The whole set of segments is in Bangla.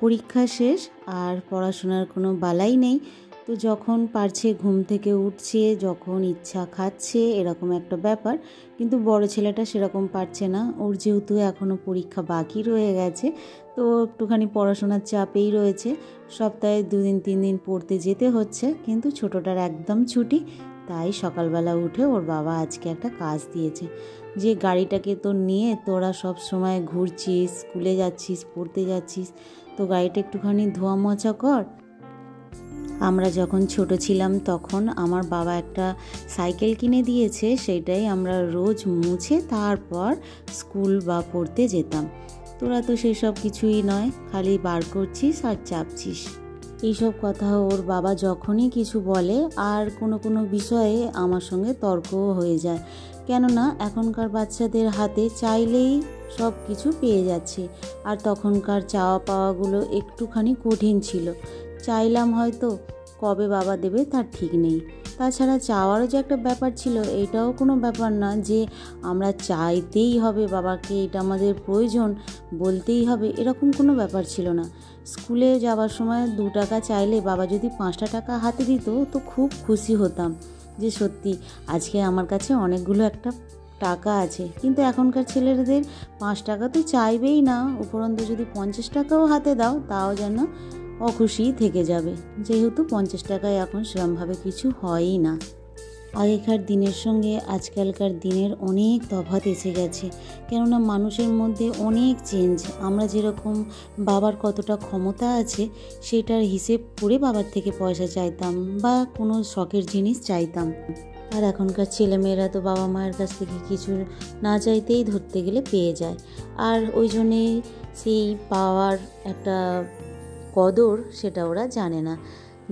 পরীক্ষা শেষ আর পড়াশোনার কোনো বালাই নেই। তো যখন পারছে ঘুম থেকে উঠছে, যখন ইচ্ছা খাচ্ছে, এরকম একটা ব্যাপার। কিন্তু বড় ছেলেটা সেরকম পারছে না। ওর যেহেতু এখনও পরীক্ষা বাকি রয়ে গেছে, তো একটুখানি পড়াশোনার চাপেই রয়েছে। সপ্তাহে 2 দিন 3 দিন পড়তে যেতে হচ্ছে, কিন্তু ছোটোটার একদম ছুটি। তাই সকালবেলা উঠে ওর বাবা আজকে একটা কাজ দিয়েছে, যে গাড়িটাকে তো নিয়ে তোরা সব সময় ঘুরছিস, স্কুলে যাচ্ছিস, পড়তে যাচ্ছিস, তো গাড়িটা একটুখানি ধোয়া মোছা কর। আমরা যখন ছোট ছিলাম তখন আমার বাবা একটা সাইকেল কিনে দিয়েছে, সেটাই আমরা রোজ মুছে তারপর স্কুল বা পড়তে যেতাম। তোরা তো সেসব কিছুই নয়, খালি বার করছিস আর চাপছিস। এইসব কথা ওর বাবা যখনই কিছু বলে, আর কোনো বিষয়ে আমার সঙ্গে তর্কও হয়ে যায়। কেননা এখনকার বাচ্চাদের হাতে চাইলেই সব কিছু পেয়ে যাচ্ছে, আর তখনকার চাওয়া পাওয়াগুলো একটুখানি কঠিন ছিল। চাইলাম হয়তো, কবে বাবা দেবে তার ঠিক নেই। তাছাড়া চাওয়ারও যে একটা ব্যাপার ছিল, এটাও কোনো ব্যাপার না যে আমরা চাইতেই হবে বাবাকে, এটা আমাদের প্রয়োজন, বলতেই হবে, এরকম কোনো ব্যাপার ছিল না। স্কুলে যাওয়ার সময় 2 টাকা চাইলে বাবা যদি 5টা টাকা হাতে দিত তো খুব খুশি হতাম, যে সত্যি আজকে আমার কাছে অনেকগুলো একটা টাকা আছে। কিন্তু এখনকার ছেলেদের 5 টাকা তো চাইবেই না, উপরন্তু যদি 50 টাকাও হাতে দাও তাও যেন অখুশিই থেকে যাবে, যেহেতু 50 টাকায় এখন সেরমভাবে কিছু হয়ই না। আগেকার দিনের সঙ্গে আজকালকার দিনের অনেক তফাৎ এসে গেছে, কেননা মানুষের মধ্যে অনেক চেঞ্জ। আমরা যেরকম বাবার কতটা ক্ষমতা আছে সেটার হিসেব করে বাবার থেকে পয়সা চাইতাম বা কোনো শখের জিনিস চাইতাম, আর এখনকার ছেলেমেয়েরা তো বাবা মায়ের কাছ থেকে কিছু না চাইতেই ধরতে গেলে পেয়ে যায়। আর ওই জন্যে সেই পাওয়ার একটা কদর সেটা ওরা জানে না,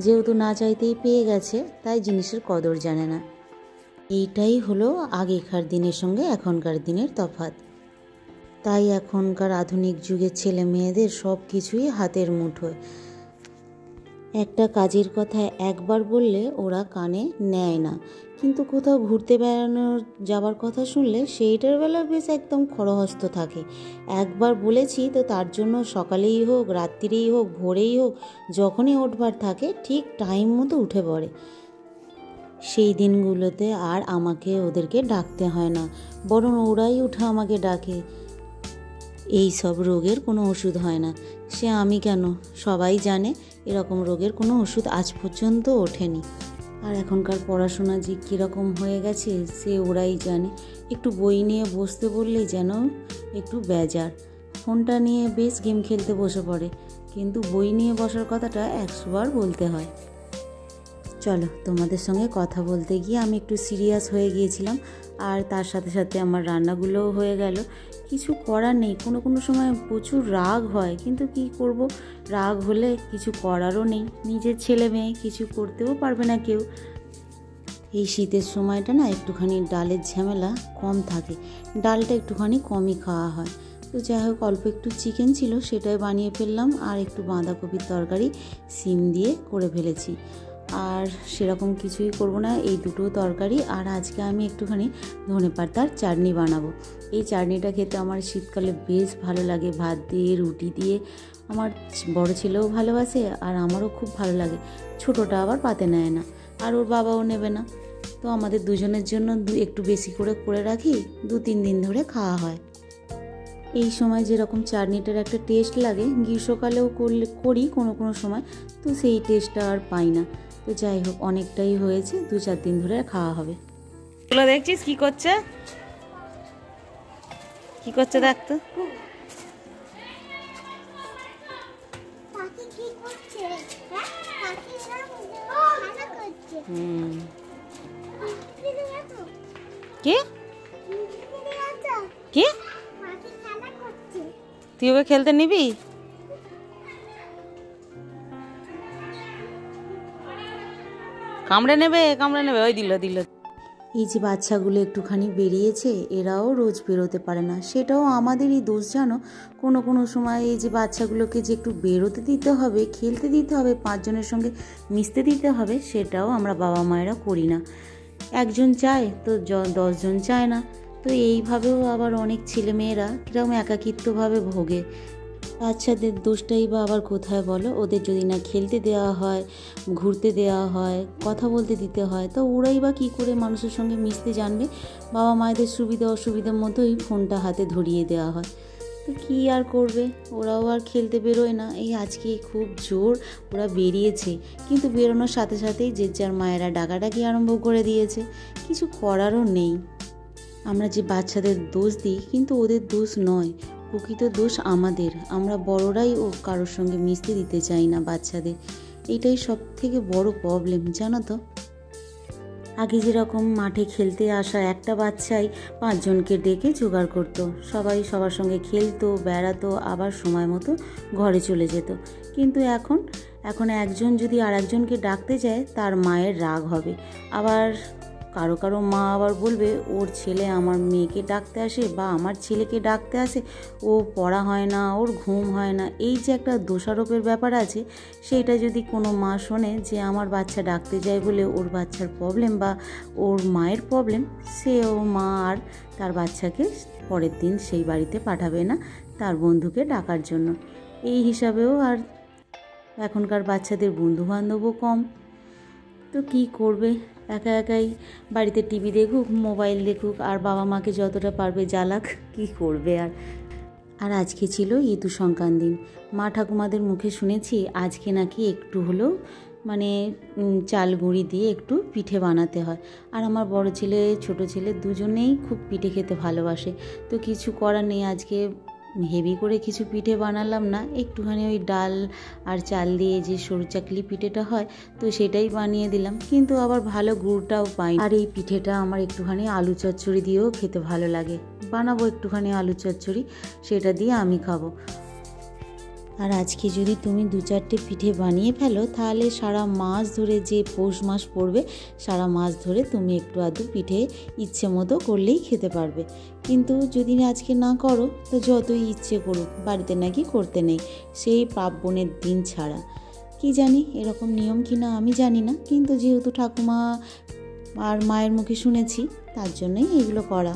যেহেতু না চাইতেই পেয়ে গেছে তাই জিনিসের কদর জানে না। এইটাই হলো আগেকার দিনের সঙ্গে এখনকার দিনের তফাৎ। তাই এখনকার আধুনিক যুগের ছেলে মেয়েদের সব কিছুই হাতের মুঠোয়। একটা কাজের কথা একবার বললে ওরা কানে নেয় না, কিন্তু কোথাও ঘুরতে বেড়ানোর যাবার কথা শুনলে সেইটার বেলা বেশ একদম খড়হস্ত থাকে। একবার বলেছি তো তার জন্য সকালেই হোক, রাত্রিরেই হোক, ভোরেই হোক, যখনই ওঠবার থাকে ঠিক টাইম মতো উঠে পড়ে। সেই দিনগুলোতে আর আমাকে ওদেরকে ডাকতে হয় না, বরং ওরাই উঠে আমাকে ডাকে। এই সব রোগের কোনো ওষুধ হয় না, সে আমি কেন, সবাই জানে এরকম রোগের কোনো ওষুধ আজ পর্যন্ত ওঠেনি। আর এখনকার পড়াশোনা যে কীরকম হয়ে গেছে সে ওরাই জানে। একটু বই নিয়ে বসতে বললেই যেন একটু বেজার, ফোনটা নিয়ে বেশ গেম খেলতে বসে পড়ে, কিন্তু বই নিয়ে বসার কথাটা 100 বার বলতে হয়। চলো, তোমাদের সঙ্গে কথা বলতে গিয়ে আমি একটু সিরিয়াস হয়ে গিয়েছিলাম, আর তার সাথে সাথে আমার রান্নাগুলোও হয়ে গেল। কিছু করার নেই, কোনো সময় প্রচুর রাগ হয়, কিন্তু কি করব, রাগ হলে কিছু করারও নেই। নিজের ছেলে মেয়ে, কিছু করতেও পারবে না কেউ। এই শীতের সময়টা না একটুখানি ডালের ঝামেলা কম থাকে, ডালটা একটুখানি কমই খাওয়া হয়। তো যাই হোক, অল্প একটু চিকেন ছিল সেটাই বানিয়ে ফেললাম, আর একটু বাঁধাকপির তরকারি সিম দিয়ে করে ফেলেছি। আর সেরকম কিছুই করব না, এই দুটো তরকারি। আর আজকে আমি একটুখানি ধনেপাতার চাটনি বানাবো। এই চাটনিটা খেতে আমার শীতকালে বেশ ভালো লাগে, ভাত দিয়ে, রুটি দিয়ে। আমার বড় ছেলেও ভালোবাসে আর আমারও খুব ভালো লাগে। ছোটোটা আবার পাতে নেয় না, আর ওর বাবাও নেবে না, তো আমাদের দুজনের জন্য একটু বেশি করে রাখি, 2-3 দিন ধরে খাওয়া হয়। এই সময় যেরকম চাটনিটার একটা টেস্ট লাগে, গ্রীষ্মকালেও করি কোনো সময়, তো সেই টেস্টটা আর পাই না। তো যাই হোক, অনেকটাই হয়েছে, 2-4 দিন ধরে খাওয়া হবে। এগুলো দেখছিস কি করছে, কি করছে দেখ তো। কি কি তুই ওকে খেলতে নিবি? কামড়ে নেবে, ওই দিল। এই যে বাচ্চাগুলো একটুখানি বেরিয়েছে, এরাও রোজ বেরোতে পারে না, সেটাও আমাদেরই দোষ জানো। কোনো সময় এই যে বাচ্চাগুলোকে যে একটু বেরোতে দিতে হবে, খেলতে দিতে হবে, 5 জনের সঙ্গে মিশতে দিতে হবে, সেটাও আমরা বাবা মায়েরা করি না। একজন চায় তো 10 জন চায় না। তো এইভাবেও আবার অনেক ছেলেমেয়েরা কীরকম একাকিত্বভাবে ভোগে। বাচ্চাদের দোষটাই বা আবার কোথায় বলো? ওদের যদি না খেলতে দেওয়া হয়, ঘুরতে দেওয়া হয়, কথা বলতে দিতে হয়, তো ওরাই বা কী করে মানুষের সঙ্গে মিশতে জানবে? বাবা মায়েদের সুবিধা অসুবিধার মতোই ফোনটা হাতে ধরিয়ে দেওয়া হয়। তো কী আর করবে, ওরাও আর খেলতে বেরোয় না। এই আজকে খুব জোর ওরা বেরিয়েছে, কিন্তু বেরোনোর সাথে সাথেই যে যার মায়েরা ডাকাডাকি আরম্ভ করে দিয়েছে। কিছু করারও নেই। আমরা যে বাচ্চাদের দোষ দিই, কিন্তু ওদের দোষ নয়, প্রকৃত দোষ আমাদের। আমরা বড়রাই ও কারোর সঙ্গে মিশতে দিতে চাই না বাচ্চাদের। এটাই সব থেকে বড় প্রবলেম, জানো তো। আগে যেরকম মাঠে খেলতে আসা একটা বাচ্চাই 5 জনকে ডেকে জোগাড় করতো, সবাই সবার সঙ্গে খেলতো, বেড়াতো, আবার সময় মতো ঘরে চলে যেত। কিন্তু এখন একজন যদি আর একজনকে ডাকতে যায়, তার মায়ের রাগ হবে। আবার কারো মা আবার বলবে, ওর ছেলে আমার মেয়েকে ডাকতে আসে বা আমার ছেলেকে ডাকতে আসে, ও পড়া হয় না, ওর ঘুম হয় না। এই যে একটা দোষারোপের ব্যাপার আছে, সেইটা যদি কোনো মা শোনে যে আমার বাচ্চা ডাকতে যায় বলে ওর বাচ্চার প্রবলেম বা ওর মায়ের প্রবলেম, সে ও মা আর তার বাচ্চাকে পরের দিন সেই বাড়িতে পাঠাবে না তার বন্ধুকে ডাকার জন্য। এই হিসাবেও আর এখনকার বাচ্চাদের বন্ধুবান্ধবও কম। তো কী করবে, একা একাই বাড়িতে টিভি দেখুক, মোবাইল দেখুক, আর বাবা মাকে যতটা পারবে জ্বালাক, কী করবে আর। আর আজকে ছিল ইতু সংক্রান্তি দিন। মা ঠাকুমাদের মুখে শুনেছি আজকে নাকি একটু হলেও মানে চাল গুঁড়ি দিয়ে একটু পিঠে বানাতে হয়। আর আমার বড় ছেলে ছোট ছেলে দুজনেই খুব পিঠে খেতে ভালোবাসে। তো কিছু করার নেই, আজকে হেভি করে কিছু পিঠে বানালাম না, একটুখানি ওই ডাল আর চাল দিয়ে যে সরু চাকলি পিঠেটা হয়, তো সেটাই বানিয়ে দিলাম। কিন্তু আবার ভালো গুড়টাও পাই। আর এই পিঠেটা আমার একটুখানি আলু চচ্চড়ি দিয়েও খেতে ভালো লাগে। বানাবো একটুখানি আলু চচ্চড়ি, সেটা দিয়ে আমি খাবো। আর আজকে যদি তুমি 2-4টে পিঠে বানিয়ে ফেলো, তাহলে সারা মাস ধরে, যে পৌষ মাস পড়বে, সারা মাস ধরে তুমি একটু আধটু পিঠে ইচ্ছে মতো করলেই খেতে পারবে। কিন্তু যদি আজকে না করো, তো যতই ইচ্ছে করুক, বাড়িতে নাকি করতে নেই, সেই পার্বণের দিন ছাড়া। কি জানি এরকম নিয়ম কিনা আমি জানি না, কিন্তু যেহেতু ঠাকুমা আর মায়ের মুখে শুনেছি, তার জন্যই এগুলো করা।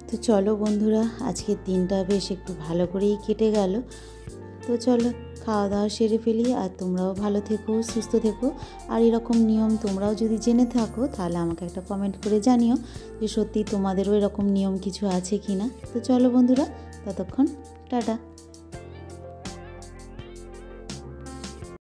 তো চলো বন্ধুরা, আজকের দিনটা বেশ একটু ভালো করেই কেটে গেল। তো চলো খাওয়া দাওয়া সেরে ফেলি। আর তোমরাও ভালো থেকো, সুস্থ থেকো। আর এরকম নিয়ম তোমরাও যদি জেনে থাকো, তাহলে আমাকে একটা কমেন্ট করে জানিও যে সত্যি তোমাদেরও এরকম নিয়ম কিছু আছে কি না। তো চলো বন্ধুরা, ততক্ষণ টাটা।